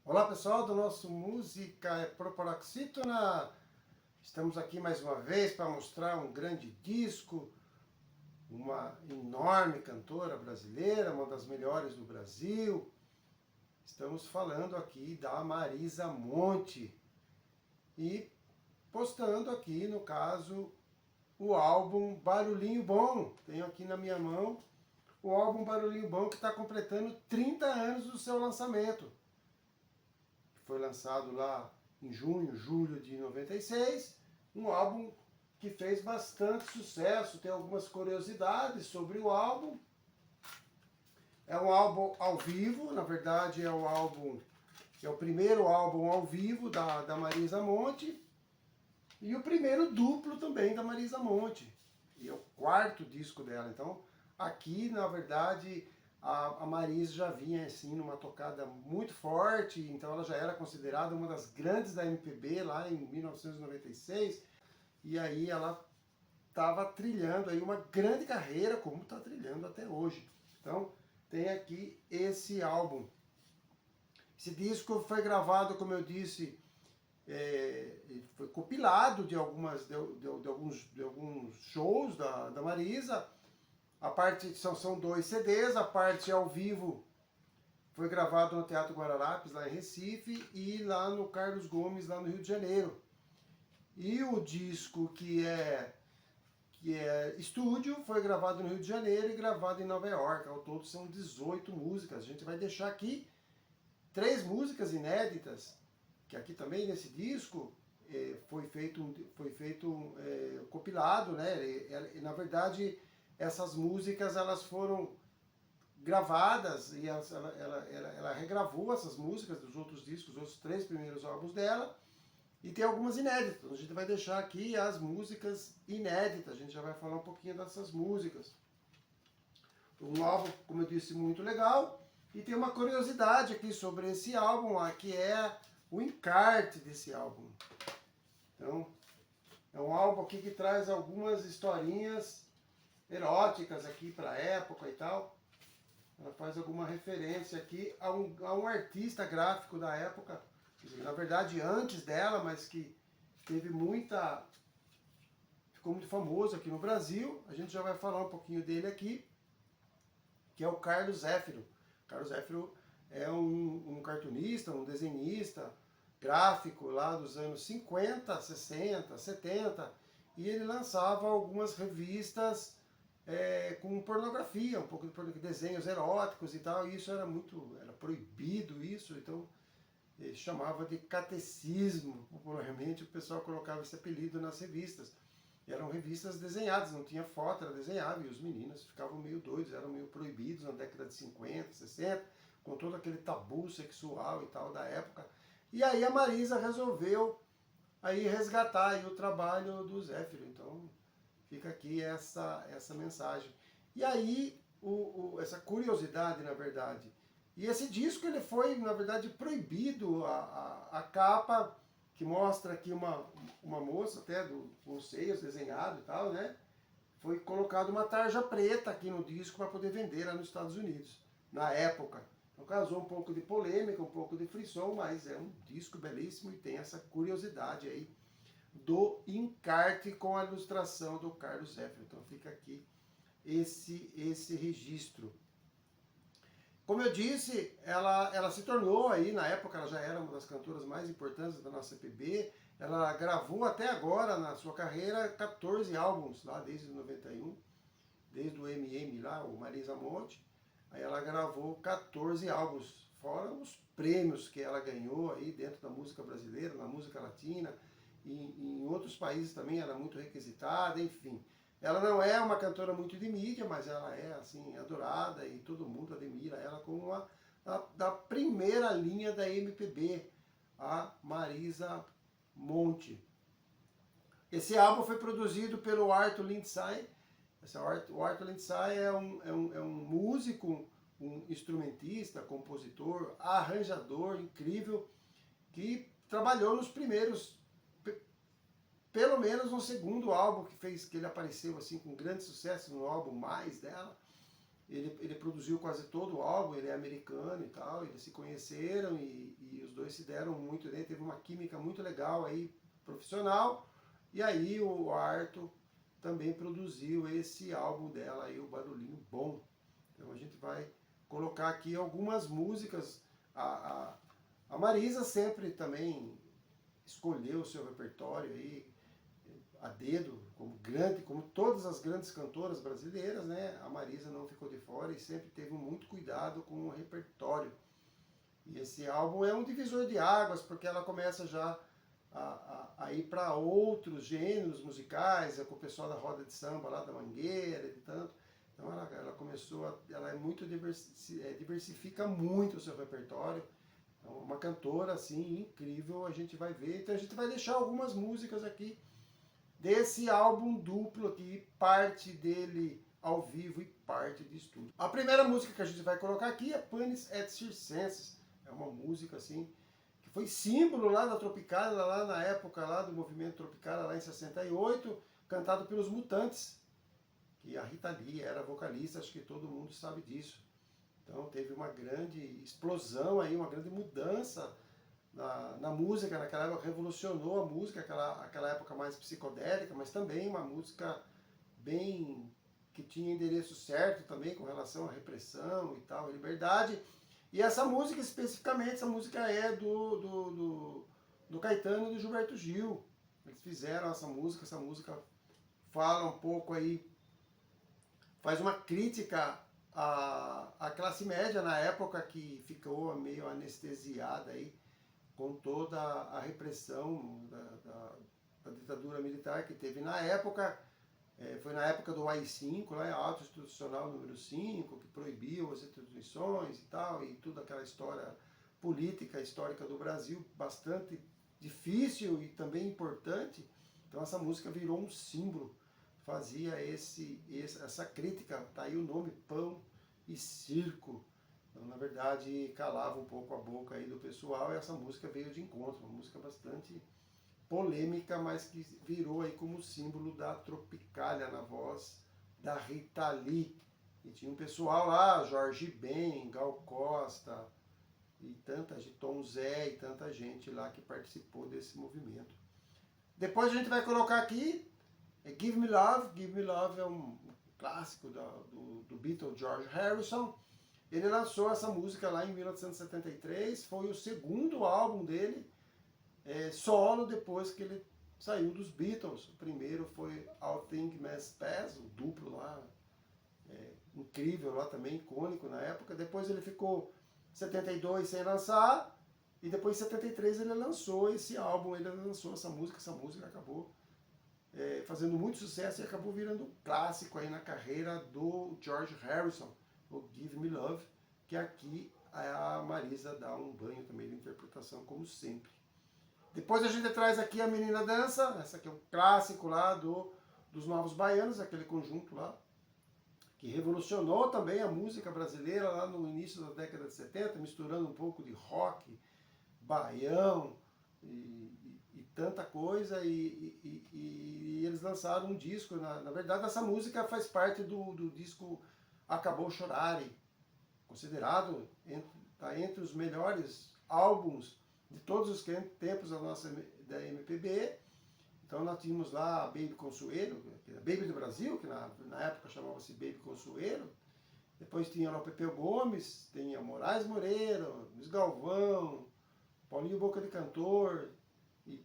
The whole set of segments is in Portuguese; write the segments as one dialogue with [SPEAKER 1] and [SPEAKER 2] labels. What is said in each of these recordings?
[SPEAKER 1] Olá pessoal do nosso Música é Proparoxítona. Estamos aqui mais uma vez para mostrar um grande disco, uma enorme cantora brasileira, uma das melhores do Brasil. Estamos falando aqui da Marisa Monte e postando aqui, no caso, o álbum Barulhinho Bom. Tenho aqui na minha mão o álbum Barulhinho Bom, que está completando 30 anos do seu lançamento. Foi lançado lá em junho, julho de 96, um álbum que fez bastante sucesso, tem algumas curiosidades sobre o álbum. É um álbum ao vivo, na verdade é o primeiro álbum ao vivo da Marisa Monte e o primeiro duplo também da Marisa Monte. E é o quarto disco dela. Então, aqui, na verdade, a Marisa já vinha assim numa tocada muito forte, então ela já era considerada uma das grandes da MPB lá em 1996, e aí ela estava trilhando aí uma grande carreira, como está trilhando até hoje. Então, tem aqui esse álbum. Esse disco foi gravado, como eu disse, foi compilado de alguns shows da Marisa. A parte são dois CDs, a parte ao vivo foi gravado no Teatro Guararapes, lá em Recife, e lá no Carlos Gomes, lá no Rio de Janeiro. E o disco que é estúdio foi gravado no Rio de Janeiro e gravado em Nova York. Ao todo são 18 músicas. A gente vai deixar aqui 3 músicas inéditas, que aqui também nesse disco foi feito compilado, né? Na verdade, essas músicas elas foram gravadas e ela regravou essas músicas dos outros discos, os outros 3 primeiros álbuns dela, e tem algumas inéditas. A gente vai deixar aqui as músicas inéditas, a gente já vai falar um pouquinho dessas músicas. Um álbum, como eu disse, muito legal. E tem uma curiosidade aqui sobre esse álbum, que é o encarte desse álbum. Então, é um álbum aqui que traz algumas historinhas eróticas aqui para a época e tal. Ela faz alguma referência aqui a um artista gráfico da época, na verdade antes dela, mas que teve ficou muito famoso aqui no Brasil. A gente já vai falar um pouquinho dele aqui, que é o Carlos Zéfiro. Carlos Zéfiro é um cartunista, um desenhista gráfico lá dos anos 50, 60, 70, e ele lançava algumas revistas com pornografia, um pouco de desenhos eróticos e tal, e isso era proibido isso, então ele chamava de catecismo, popularmente o pessoal colocava esse apelido nas revistas. E eram revistas desenhadas, não tinha foto, era desenhado, e os meninos ficavam meio doidos, eram meio proibidos na década de 50, 60, com todo aquele tabu sexual e tal da época. E aí a Marisa resolveu aí resgatar aí o trabalho do Zéfiro, então fica aqui essa mensagem. E aí, essa curiosidade, na verdade. E esse disco ele foi, na verdade, proibido. A capa, que mostra aqui uma moça, até com os seios desenhados e tal, né? Foi colocado uma tarja preta aqui no disco para poder vender lá nos Estados Unidos, na época. Então causou um pouco de polêmica, um pouco de frisson, mas é um disco belíssimo e tem essa curiosidade aí do encarte com a ilustração do Carlos Zéfiro. Então fica aqui esse registro. Como eu disse, ela se tornou aí, na época ela já era uma das cantoras mais importantes da nossa MPB. Ela gravou até agora, na sua carreira, 14 álbuns, lá desde 91, desde o MM lá, o Marisa Monte. Aí ela gravou 14 álbuns, fora os prêmios que ela ganhou aí dentro da música brasileira, na música latina, e em outros países também ela é muito requisitada, enfim. Ela não é uma cantora muito de mídia, mas ela é assim adorada e todo mundo admira ela como uma da primeira linha da MPB, a Marisa Monte. Esse álbum foi produzido pelo Arthur Lindsay. O Arthur Lindsay é um músico, um instrumentista, compositor, arranjador incrível, que trabalhou nos primeiros, pelo menos no segundo álbum que ele apareceu assim com grande sucesso, no álbum Mais dela. Ele produziu quase todo o álbum, ele é americano e tal, eles se conheceram e dois se deram muito bem, teve uma química muito legal aí, profissional. E aí o Arthur também produziu esse álbum dela aí, o Barulhinho Bom. Então a gente vai colocar aqui algumas músicas. A Marisa sempre também escolheu o seu repertório aí a dedo, como todas as grandes cantoras brasileiras, né? A Marisa não ficou de fora e sempre teve muito cuidado com o repertório. E esse álbum é um divisor de águas, porque ela começa já a ir para outros gêneros musicais, com o pessoal da roda de samba lá da Mangueira e tanto. Então ela começou, ela é muito diversifica muito o seu repertório. Então, uma cantora assim incrível, a gente vai ver. Então a gente vai deixar algumas músicas aqui desse álbum duplo aqui, parte dele ao vivo e parte de estúdio. A primeira música que a gente vai colocar aqui é Panis et Circenses. É uma música assim que foi símbolo lá da Tropicália, lá na época lá do movimento Tropicália, lá em 68, cantado pelos Mutantes, que a Rita Lee era vocalista, acho que todo mundo sabe disso. Então teve uma grande explosão aí, uma grande mudança na música, naquela época revolucionou a música, aquela época mais psicodélica, mas também uma música bem que tinha endereço certo também com relação à repressão e tal, liberdade. E essa música especificamente, essa música é do Caetano e do Gilberto Gil. Eles fizeram essa música fala um pouco aí, faz uma crítica à classe média na época que ficou meio anestesiada aí com toda a repressão da ditadura militar que teve na época. Foi na época do AI-5, né, Ato Institucional número 5, que proibiu as instituições e tal, e toda aquela história política, histórica do Brasil, bastante difícil e também importante. Então essa música virou um símbolo, fazia essa crítica, tá aí o nome, Pão e Circo. Então, na verdade, calava um pouco a boca aí do pessoal e essa música veio de encontro, uma música bastante polêmica, mas que virou aí como símbolo da Tropicália na voz da Rita Lee. E tinha um pessoal lá, Jorge Ben, Gal Costa, e tanta gente, Tom Zé e tanta gente lá que participou desse movimento. Depois a gente vai colocar aqui Give Me Love. Give Me Love é um clássico do Beatle George Harrison. Ele lançou essa música lá em 1973, foi o segundo álbum dele, solo, depois que ele saiu dos Beatles. O primeiro foi All Things Must Pass, o duplo lá, incrível lá também, icônico na época. Depois ele ficou 72 sem lançar, e depois em 73 ele lançou esse álbum, ele lançou essa música acabou fazendo muito sucesso e acabou virando um clássico aí na carreira do George Harrison, o Give Me Love, que aqui a Marisa dá um banho também de interpretação, como sempre. Depois a gente traz aqui a Menina Dança, essa aqui é um clássico lá dos Novos Baianos, aquele conjunto lá, que revolucionou também a música brasileira lá no início da década de 70, misturando um pouco de rock, baião e tanta coisa, e eles lançaram um disco, na verdade essa música faz parte do disco Acabou Chorare, considerado entre os melhores álbuns de todos os tempos da MPB. Então nós tínhamos lá a Baby Consuelo, que era Baby do Brasil, que na época chamava-se Baby Consuelo. Depois tinha lá o Pepeu Gomes, tinha Moraes Moreira, Luiz Galvão, Paulinho Boca de Cantor, e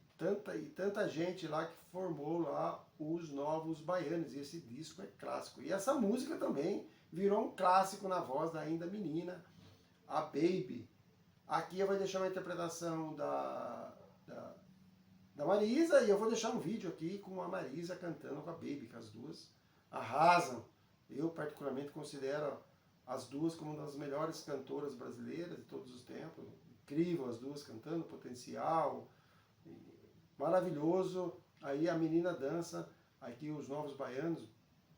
[SPEAKER 1] tanta gente lá que formou lá os Novos Baianos. E esse disco é clássico. E essa música também virou um clássico na voz da ainda menina, a Baby. Aqui eu vou deixar uma interpretação da Marisa, e eu vou deixar um vídeo aqui com a Marisa cantando com a Baby, que as duas arrasam. Eu particularmente considero as duas como uma das melhores cantoras brasileiras de todos os tempos. Incrível as duas cantando, potencial, maravilhoso. Aí a Menina Dança, aqui os Novos Baianos,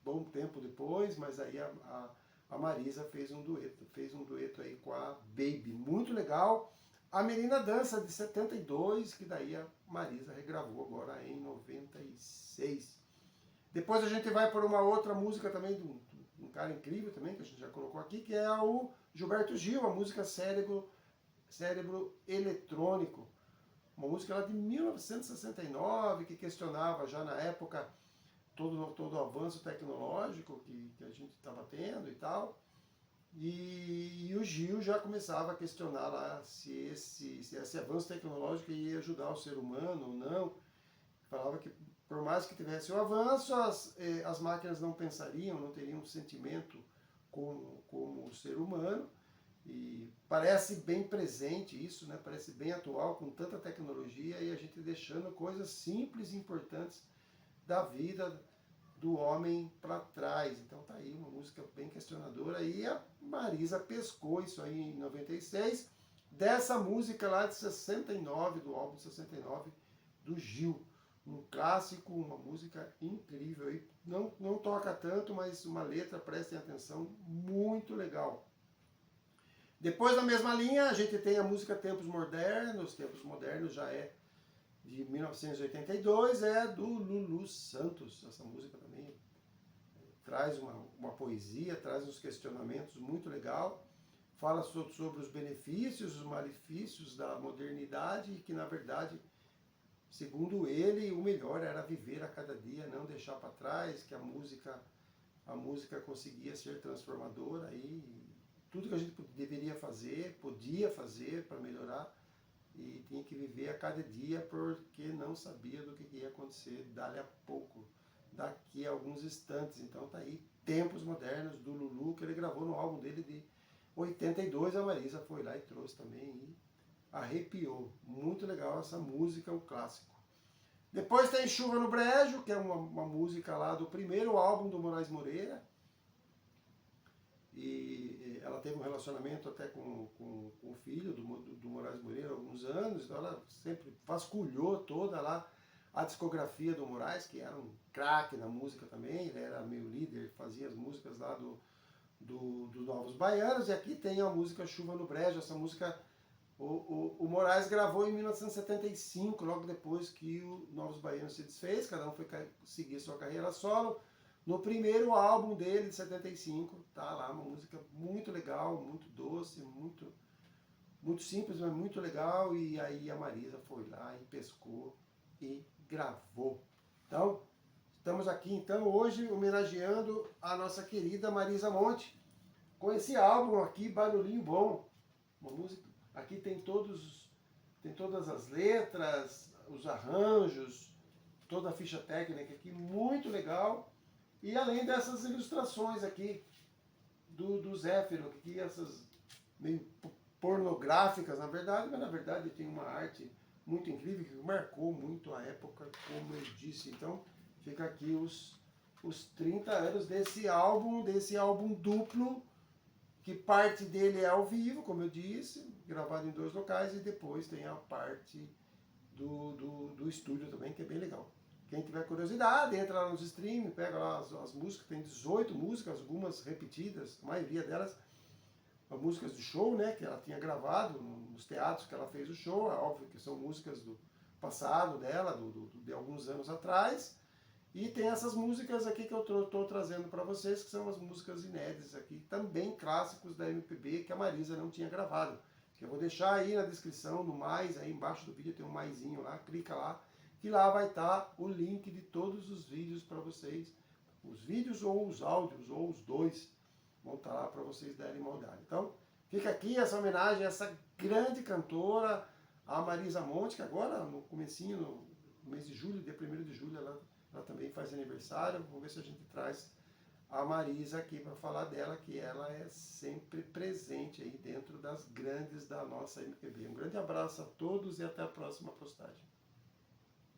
[SPEAKER 1] bom tempo depois, mas aí a Marisa fez um dueto aí com a Baby, muito legal. A Menina Dança de 72, que daí a Marisa regravou agora em 96. Depois a gente vai por uma outra música também de um cara incrível também, que a gente já colocou aqui, que é o Gilberto Gil, a música Cérebro Cérebro Eletrônico, uma música lá de 1969, que questionava já na época todo o avanço tecnológico que a gente estava tendo e tal. E o Gil já começava a questionar lá se esse avanço tecnológico ia ajudar o ser humano ou não. Falava que por mais que tivesse o avanço, as máquinas não pensariam, não teriam um sentimento como o ser humano. E parece bem presente isso, né? Parece bem atual com tanta tecnologia e a gente deixando coisas simples e importantes da vida do homem para trás. Então tá aí uma música bem questionadora. E a Marisa pescou isso aí em 96, dessa música lá de 69, do álbum 69 do Gil. Um clássico, uma música incrível. E não toca tanto, mas uma letra, prestem atenção, muito legal. Depois, na mesma linha, a gente tem a música Tempos Modernos. Tempos Modernos já é de 1982, é do Lulu Santos. Essa música também traz uma poesia, traz uns questionamentos muito legal. Fala sobre os benefícios, os malefícios da modernidade e que, na verdade, segundo ele, o melhor era viver a cada dia, não deixar para trás, que a música conseguia ser transformadora e tudo que a gente deveria fazer, podia fazer para melhorar e tinha que viver a cada dia porque não sabia do que ia acontecer dali a pouco, daqui a alguns instantes. Então tá aí, Tempos Modernos, do Lulu, que ele gravou no álbum dele de 82, a Marisa foi lá e trouxe também e arrepiou. Muito legal essa música, um clássico. Depois tem Chuva no Brejo, que é uma música lá do primeiro álbum do Moraes Moreira. E ela teve um relacionamento até com o filho do Moraes Moreira há alguns anos, então ela sempre vasculhou toda lá a discografia do Moraes, que era um craque na música também, ele era meio líder, fazia as músicas lá dos Novos Baianos, e aqui tem a música Chuva no Brejo. Essa música o Moraes gravou em 1975, logo depois que o Novos Baianos se desfez, cada um foi seguir sua carreira solo. No primeiro álbum dele, de 75, tá lá uma música muito legal, muito doce, muito simples, mas muito legal. E aí a Marisa foi lá e pescou e gravou. Então, estamos aqui então hoje homenageando a nossa querida Marisa Monte com esse álbum aqui, Barulhinho Bom. Uma música, aqui tem todas as letras, os arranjos, toda a ficha técnica aqui, muito legal. E além dessas ilustrações aqui do Zéfiro, que essas meio pornográficas, na verdade, mas na verdade tem uma arte muito incrível que marcou muito a época, como eu disse. Então, fica aqui os 30 anos desse álbum duplo, que parte dele é ao vivo, como eu disse, gravado em 2 locais, e depois tem a parte do estúdio também, que é bem legal. Quem tiver curiosidade, entra lá nos streams, pega lá as músicas, tem 18 músicas, algumas repetidas, a maioria delas músicas do show, né, que ela tinha gravado nos teatros que ela fez o show. É óbvio que são músicas do passado dela, de alguns anos atrás. E tem essas músicas aqui que eu estou trazendo para vocês, que são as músicas inéditas aqui, também clássicos da MPB, que a Marisa não tinha gravado. Que eu vou deixar aí na descrição, no mais, aí embaixo do vídeo tem um maisinho lá, clica lá, que lá vai estar o link de todos os vídeos para vocês. Os vídeos ou os áudios, ou os dois, vão estar lá para vocês derem uma olhada. Então, fica aqui essa homenagem a essa grande cantora, a Marisa Monte, que agora, no comecinho, no mês de julho, dia 1º de julho, ela também faz aniversário. Vamos ver se a gente traz a Marisa aqui para falar dela, que ela é sempre presente aí dentro das grandes da nossa MPB. Um grande abraço a todos e até a próxima postagem.